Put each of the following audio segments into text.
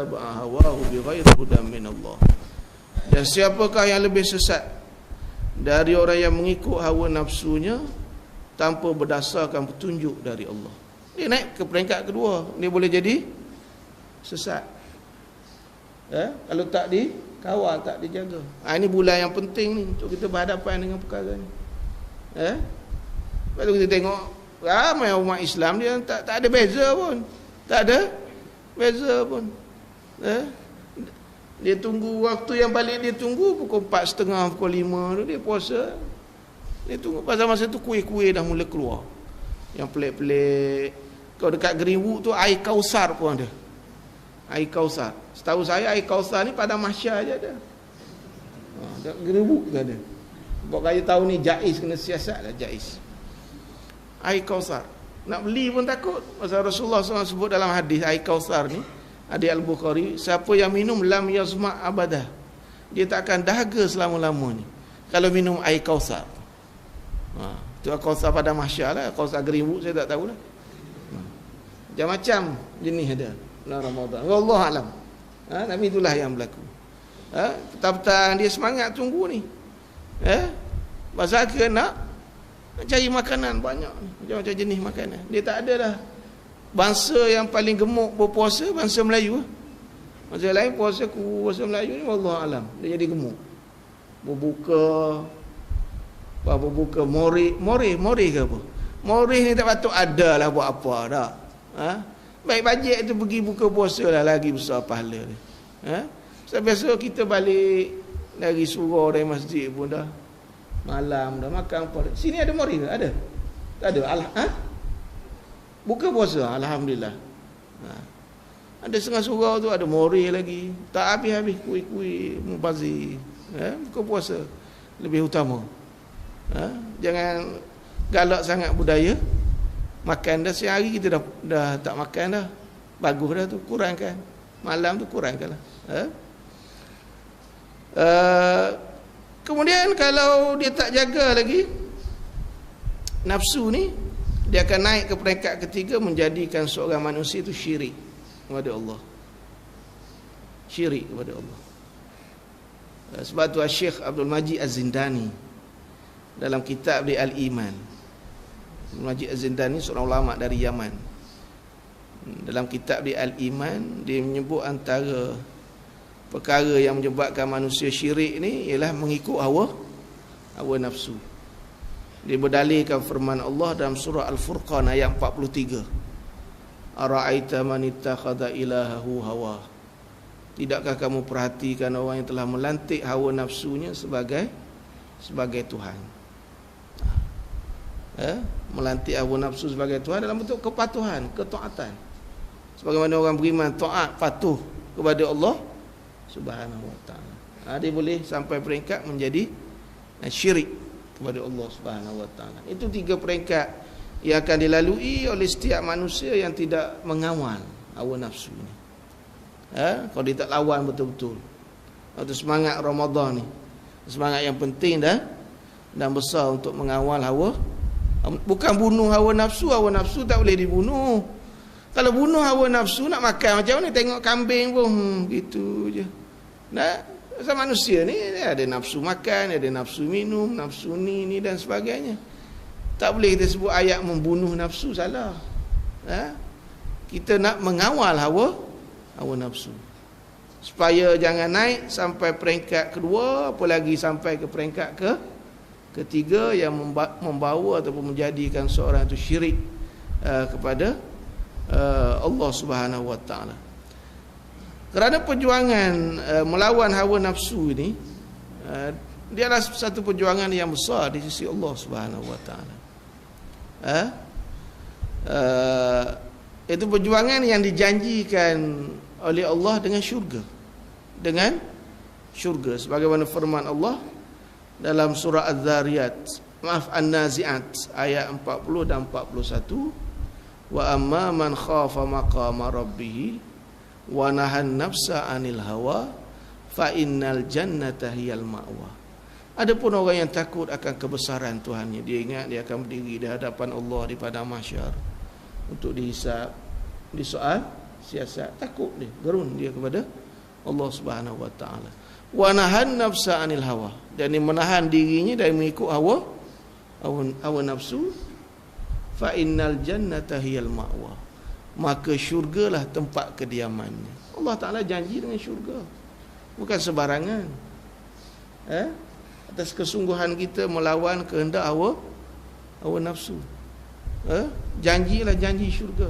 hawahu bighairi hudan min Allah. Dan siapakah yang lebih sesat dari orang yang mengikut hawa nafsunya tanpa berdasarkan petunjuk dari Allah? Dia naik ke peringkat kedua, dia boleh jadi sesat. Kalau tak dikawal, tak dijaga. Ini bulan yang penting ni untuk kita berhadapan dengan perkara ni. Lepas tu kita tengok ramai umat Islam dia tak ada beza pun. Tak ada beza pun. Dia tunggu waktu yang balik, dia tunggu pukul 4.30, pukul 5 tu dia puasa. Dia tunggu pasal masa tu kuih-kuih dah mula keluar. Yang pelik-pelik. Kalau dekat Greenwood tu air Kausar pun ada. Air Kausar. Setahu saya air Kausar ni pada Mahsyar je ada. Dekat Greenwood tu ada. Buat kaya tahun ni Jais kena siasat lah, Jais. Air Kausar. Nak beli pun takut. Pasal Rasulullah SAW sebut dalam hadis air Kausar ni, hadis Al-Bukhari, siapa yang minum lam yazma' abadah, dia tak akan dahaga selama-lamanya kalau minum air Kausar. Itu Kausar pada Mahsyar lah. Kausar Greenwood saya tak tahulah. Macam-macam jenis ada bulan Ramadan. Wallahu alam. Tapi itulah yang berlaku. Petang-petang dia semangat tunggu ni. Pasal ke nak cari makanan banyak ni, macam-macam jenis makanan. Dia tak ada dah. Bangsa yang paling gemuk berpuasa bangsa Melayu. Bangsa lain puasa puasa Melayu ni wallahu alam dia jadi gemuk. Berbuka mori ke apa? Mori ni tak patut ada lah buat apa dah. Baik bajet tu pergi buka puasa lah, lagi besar pahala dia. Biasa kita balik dari surau dari masjid pun dah malam dah makan apa. Sini ada mori ke? Ada? Tak ada. Buka puasa alhamdulillah. Ada setengah surau tu ada mori lagi. Tak habis-habis kuih-kuih mubazir. Buka puasa lebih utama. Jangan galak sangat budaya makan dah. Sehari kita dah tak makan dah. Bagus dah tu, kurangkan. Malam tu kurangkanlah. Kemudian kalau dia tak jaga lagi nafsu ni, dia akan naik ke peringkat ketiga, menjadikan seorang manusia itu syirik kepada Allah. Syirik kepada Allah. Sebab tu Syekh Abdul Majid Az-Zindani dalam kitab dia Al-Iman. Abdul Majid Az-Zindani seorang ulama dari Yaman. Dalam kitab dia Al-Iman, dia menyebut antara perkara yang menyebabkan manusia syirik ni ialah mengikut hawa nafsu. Dia berdalilkan firman Allah dalam surah Al-Furqan ayat 43. Ara'aita man ittakhadha ilahahu hawa. Tidakkah kamu perhatikan orang yang telah melantik hawa nafsunya sebagai Tuhan? Melantik hawa nafsu sebagai Tuhan dalam bentuk kepatuhan, ketaatan. Sebagaimana orang beriman taat, patuh kepada Allah Subhanahu wa ta'ala. Dia boleh sampai peringkat menjadi syirik kepada Allah Subhanahu wa ta'ala. Itu 3 peringkat yang akan dilalui oleh setiap manusia yang tidak mengawal hawa nafsu ni. Kalau dia tak lawan betul-betul. Itu semangat Ramadan ni, semangat yang penting dan besar untuk mengawal hawa. Bukan bunuh hawa nafsu tak boleh dibunuh. Kalau bunuh hawa nafsu, nak makan macam mana? Tengok kambing pun gitu je. Sama manusia ni ada nafsu makan, ada nafsu minum, nafsu ni dan sebagainya. Tak boleh kita sebut ayat membunuh nafsu, salah. Kita nak mengawal hawa nafsu supaya jangan naik sampai peringkat kedua, apalagi sampai ke peringkat ketiga yang membawa ataupun menjadikan seorang itu syirik kepada Allah Subhanahu wa ta'ala. Kerana perjuangan melawan hawa nafsu ini, dia adalah satu perjuangan yang besar di sisi Allah Subhanahu wa ta'ala. Itu perjuangan yang dijanjikan oleh Allah dengan syurga. Sebagaimana firman Allah dalam surah An-Nazi'at ayat 40 dan 41. Wa amma man khafa maqama rabbih wa nahan nafsa 'anil hawa fa innal jannata hiyal ma'wa. Adapun orang yang takut akan kebesaran Tuhannya, dia ingat dia akan berdiri di hadapan Allah di padang mahsyar untuk dihisab, disoal, siasat, takut dia, gerun dia kepada Allah Subhanahu wa taala. Wa nahan nafsa anil hawa, dan dia menahan dirinya dari mengikut hawa nafsu. Fa innal jannata hiyal ma'wa, maka syurgalah tempat kediamannya. Allah Taala janji dengan syurga, bukan sebarangan. Atas kesungguhan kita melawan kehendak hawa nafsu. Janjilah janji syurga.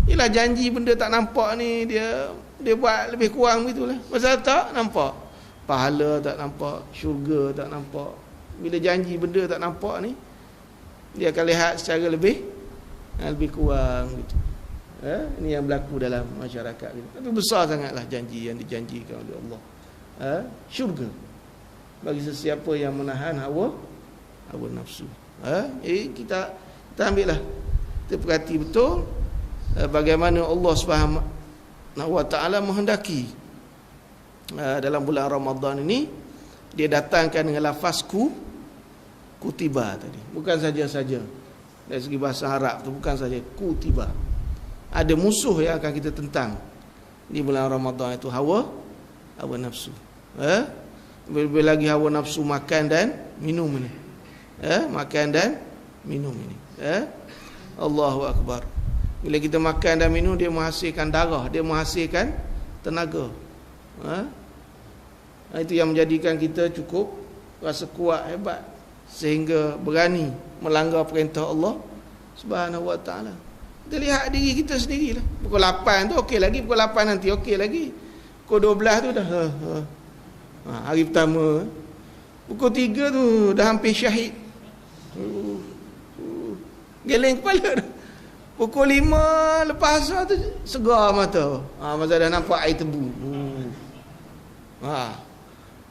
Ialah janji benda tak nampak ni dia buat lebih kurang begitulah. Pasal tak nampak, pahala tak nampak, syurga tak nampak. Bila janji benda tak nampak ni, dia akan lihat secara lebih kurang gitu. Ini yang berlaku dalam masyarakat kita. Tapi besar sangatlah janji yang dijanjikan oleh Allah. Syurga bagi sesiapa yang menahan hawa nafsu. Jadi kita ambillah, kita perhati betul bagaimana Allah Subhanahu wa taala menghendaki dalam bulan Ramadan ini dia datangkan dengan lafaz kutiba tadi. Bukan saja-saja dari segi bahasa Arab tu, bukan saja kutiba. Ada musuh yang akan kita tentang di bulan Ramadan, itu hawa nafsu. Lebih lagi hawa nafsu makan dan minum ini. Makan dan minum ini. Allahu Akbar. Bila kita makan dan minum, dia menghasilkan darah, dia menghasilkan tenaga. Itu yang menjadikan kita cukup rasa kuat, hebat, sehingga berani melanggar perintah Allah Subhanahu wa taala. Kita lihat diri kita sendirilah. Pukul 8 tu okey lagi, pukul 8 nanti okey lagi. Pukul 12 tu dah hari pertama. Pukul 3 tu dah hampir syahid. Geleng kepala dah. Pukul 5 lepas asar tu segar mata. Masa dah nampak air tebu.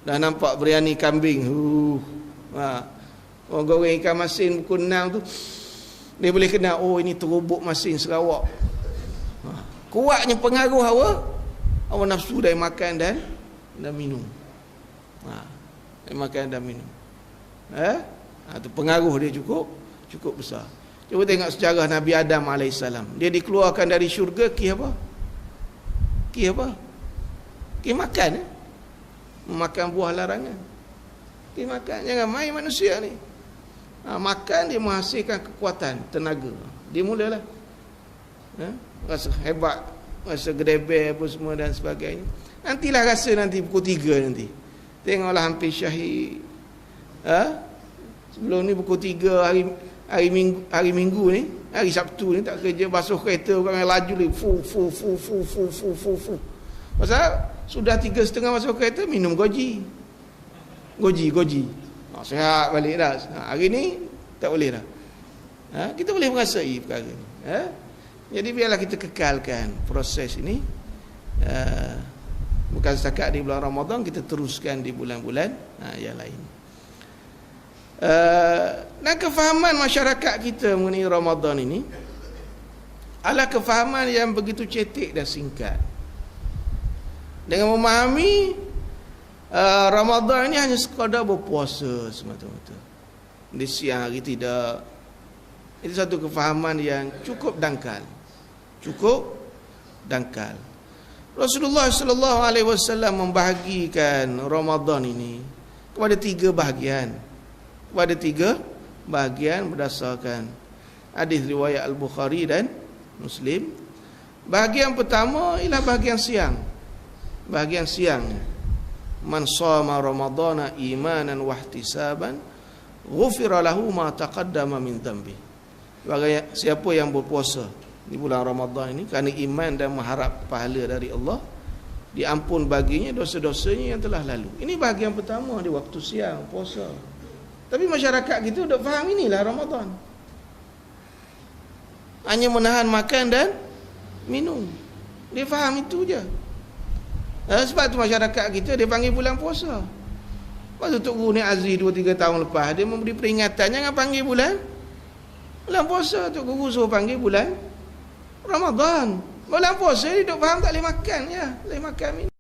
Dah nampak biryani kambing. Orang goreng ikan masin pukul 6 tu, dia boleh kenal, oh ini terubuk masin Sarawak. Kuatnya pengaruh hawa nafsu dari makan dan minum. Dari makan dan minum. Tu pengaruh dia cukup besar. Cuba tengok sejarah Nabi Adam AS. Dia dikeluarkan dari syurga ki apa? Ki makan. Makan buah larangan. Ki makan. Jangan main manusia ni. Makan dia menghasilkan kekuatan, tenaga. Dia mulalah rasa hebat, rasa gedebel apa semua dan sebagainya. Nantilah rasa nanti pukul 3 nanti. Tengoklah hampir syahid. Sebelum ni pukul 3 hari minggu ni, hari Sabtu ni tak kerja, basuh kereta orang laju ni fu. Pasal sudah 3.30 basuh kereta, minum goji. Sehat balik dah. Hari ni tak boleh dah. Kita boleh merasai perkara ni. Jadi biarlah kita kekalkan proses ini. Bukan setakat di bulan Ramadan, kita teruskan di bulan-bulan yang lain. Dan kefahaman masyarakat kita mengenai Ramadan ini adalah kefahaman yang begitu cetek dan singkat. Dengan memahami Ramadan ini hanya sekadar berpuasa semata-mata. Di siang hari tidak. Itu satu kefahaman yang cukup dangkal. Rasulullah sallallahu alaihi wasallam membahagikan Ramadan ini kepada 3 bahagian berdasarkan hadis riwayat Al-Bukhari dan Muslim. Bahagian pertama ialah bahagian siang. Man shama ramadhana imanan wa ihtisaban ghufira lahu ma taqaddama min dhanbi. Siapa yang berpuasa di bulan Ramadan ini kerana iman dan mengharap pahala dari Allah, diampun baginya dosa-dosanya yang telah lalu. Ini bahagian pertama di waktu siang puasa. Tapi masyarakat kita dah faham inilah Ramadan. Hanya menahan makan dan minum. Dia faham itu je. Sebab tu masyarakat kita dia panggil bulan puasa. Lepas tu Tok Guru ni Aziz 2-3 tahun lepas, dia memberi peringatan jangan panggil bulan puasa. Tok Guru suruh panggil bulan Ramadan. Bulan puasa dia duk faham tak boleh makan ya, boleh makan minum.